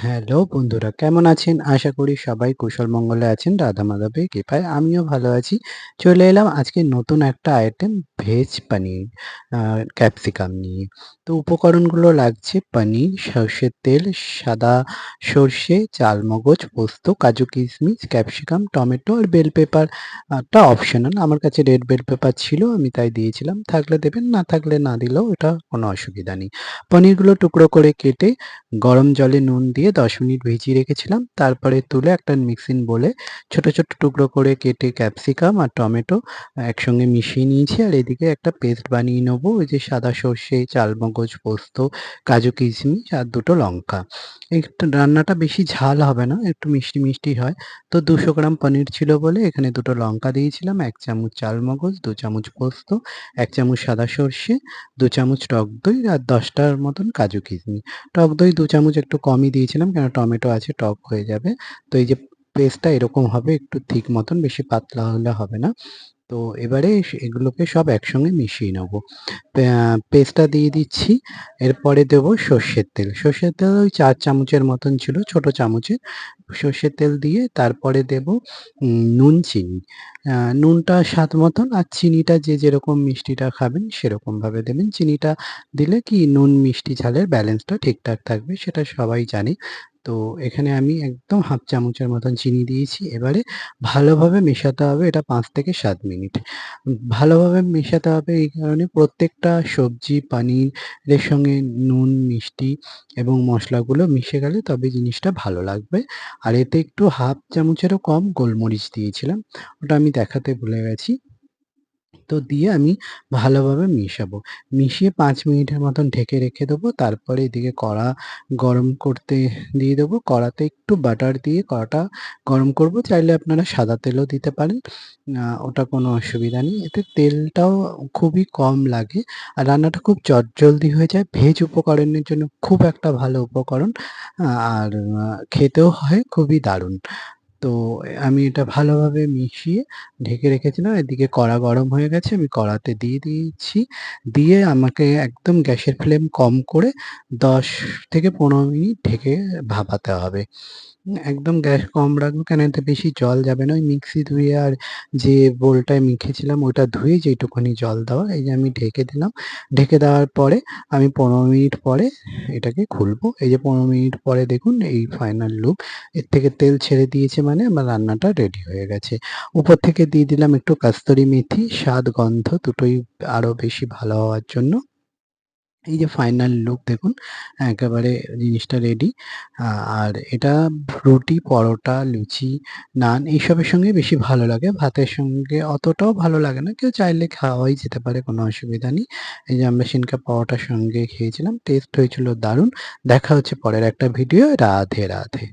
Hello বন্ধুরা, কেমন আছেন? আশা করি সবাই কুশল মঙ্গলে আছেন। রাধা মাধবের কৃপায় আমিও ভালো আছি। চলে এলাম আজকে নতুন একটা আইটেম ভেজ পানির ক্যাপসিকাম নিয়ে। তো উপকরণগুলো লাগছে পনির, সর্ষের তেল, সাদা সর্ষে, চালমগজ, পোস্ত, কাজু কিশমিশ, ক্যাপসিকাম, টমেটো আর বেল পেপার টা অপশনাল। আমার কাছে রেড বেল পেপার ছিল, আমি তাই দিয়েছিলাম। থাকলে দেবেন, না থাকলে না দিলেও এটা কোনো অসুবিধা নেই। পনিরগুলো টুকরো করে কেটে গরম জলে নুন দিয়ে ১০ মিনিট ভিজিয়ে রেখেছিলাম। তারপরে তুলে একটা মিক্সিং বোলে ছোট, ছোট টুকরো করে কেটে ক্যাপসিকাম আর টমেটো একসঙ্গে মিশিয়ে নিয়েছি। আর এদিকে একটা পেস্ট বানিয়ে নেবো। ওই যে সাদা সর্ষে, চালমগজ, পোস্ত, কাজু কিশমিশ আর ২ টো লঙ্কা। একটু রান্নাটা বেশি ঝাল হবে না, একটু মিষ্টি, মিষ্টি হয়। তো ২০০ গ্রাম পনির ছিল বলে এখানে ২ টো লঙ্কা দিয়েছিলাম, ১ চামচ চালমগজ, ২ চামচ পোস্ত, ১ চামচ সাদা সর্ষে, ২ চামচ টক দই আর ১০ টার মতন কাজু কিশমিশ। টক দই ২ চামচ একটু কমই দিয়েছিলাম, কেন টমেটো আছে, টক হয়ে যাবে। তো এই যে পেস্টটা এরকম হবে, একটু থিক মতন, বেশি পাতলা হলে হবে না। তো এবারে এগুলোকে সব একসঙ্গে মিশিয়ে নেবো। পেস্টটা দিয়ে দিচ্ছি। এরপরে দেবো সর্ষের তেল। সর্ষের তেল ওই ৪ চামচের মতন ছিল, ছোট চামচের। সর্ষের তেল দিয়ে তারপরে দেবো নুন, চিনি। নুনটা স্বাদ মতন, আর চিনিটা যে যেরকম মিষ্টিটা খাবেন সেরকমভাবে দেবেন। চিনিটা দিলে কি নুন, মিষ্টি, ঝালের ব্যালেন্সটা ঠিকঠাক থাকবে, সেটা সবাই জানি। তো এখানে আমি একদম হাফ চামচের মতন চিনি দিয়েছি। এবারে ভালোভাবে মেশাতে হবে এটা ৫ থেকে ৭ মিনিট। ভালোভাবে মেশাতে হবে এই কারণে, প্রত্যেকটা সবজি, পানিরের সঙ্গে নুন, মিষ্টি এবং মশলাগুলো মিশে গেলে তবে জিনিসটা ভালো লাগবে। আর এতে একটু হাফ চামচেরও কম গোলমরিচ দিয়েছিলাম। ওটা আমি দেখাতে ভুলে গেছি। তো দিয়ে আমি ভালোভাবে মিশাবো। মিশিয়ে ৫ মিনিটের মতন ঢেকে রেখে দেবো। তারপরে এদিকে কড়া গরম করতে দিয়ে দেবো। কড়াতে একটু বাটার দিয়ে কড়াটা গরম করবো। চাইলে আপনারা সাদা তেলও দিতে পারেন। ওটা কোনো অসুবিধা নেই। এতে তেলটাও খুবই কম লাগে। আর রান্নাটা খুব চটজলদি হয়ে যায়। ভেজ উপকরণের জন্য খুব একটা ভালো উপকরণ। আর খেতেও হয় খুবই দারুণ। তো আমি এটা ভালোভাবে মিশিয়ে ঢেকে রেখেছিলাম। এদিকে কড়া গরম হয়ে গেছে। আমি কড়াতে দিয়ে দিয়েছি। দিয়ে আমাকে একদম গ্যাসের ফ্লেম কম করে ১০ থেকে ১৫ মিনিট ঢেকে ভাপাতে হবে। একদম গ্যাস কম রাখবো, কেন এতে বেশি জল যাবে না। ওই মিক্সি ধুয়ে আর যে বোলটায় মেখেছিলাম ওটা ধুয়ে যেইটুকুনি জল দেওয়া, এই যে আমি ঢেকে দিলাম। ঢেকে দেওয়ার পরে আমি ১৫ মিনিট পরে এটাকে খুলবো। এই যে ১৫ মিনিট পরে দেখুন এই ফাইনাল লুক। এর থেকে তেল ছেড়ে দিয়েছে মানে আমার রান্নাটা রেডি হয়ে গেছে। উপর থেকে দিয়ে দিলাম একটু কাস্তুরি মেথি, স্বাদ গন্ধ দুটোই আরো বেশি ভালো হওয়ার জন্য। এই যে ফাইনাল লুক দেখুন, একেবারে জিনিসটা রেডি। আর এটা রুটি, পরোটা, লুচি, নান এইসবের সঙ্গে বেশি ভালো লাগে। ভাতের সঙ্গে অতটাও ভালো লাগে না। কেউ চাইলে খাওয়াই যেতে পারে, কোনো অসুবিধা নেই। এই যে আমরা সেদিনকে পরোটার সঙ্গে খেয়েছিলাম। টেস্ট হয়েছিল দারুণ। দেখা হচ্ছে পরের একটা ভিডিও। রাধে, রাধে।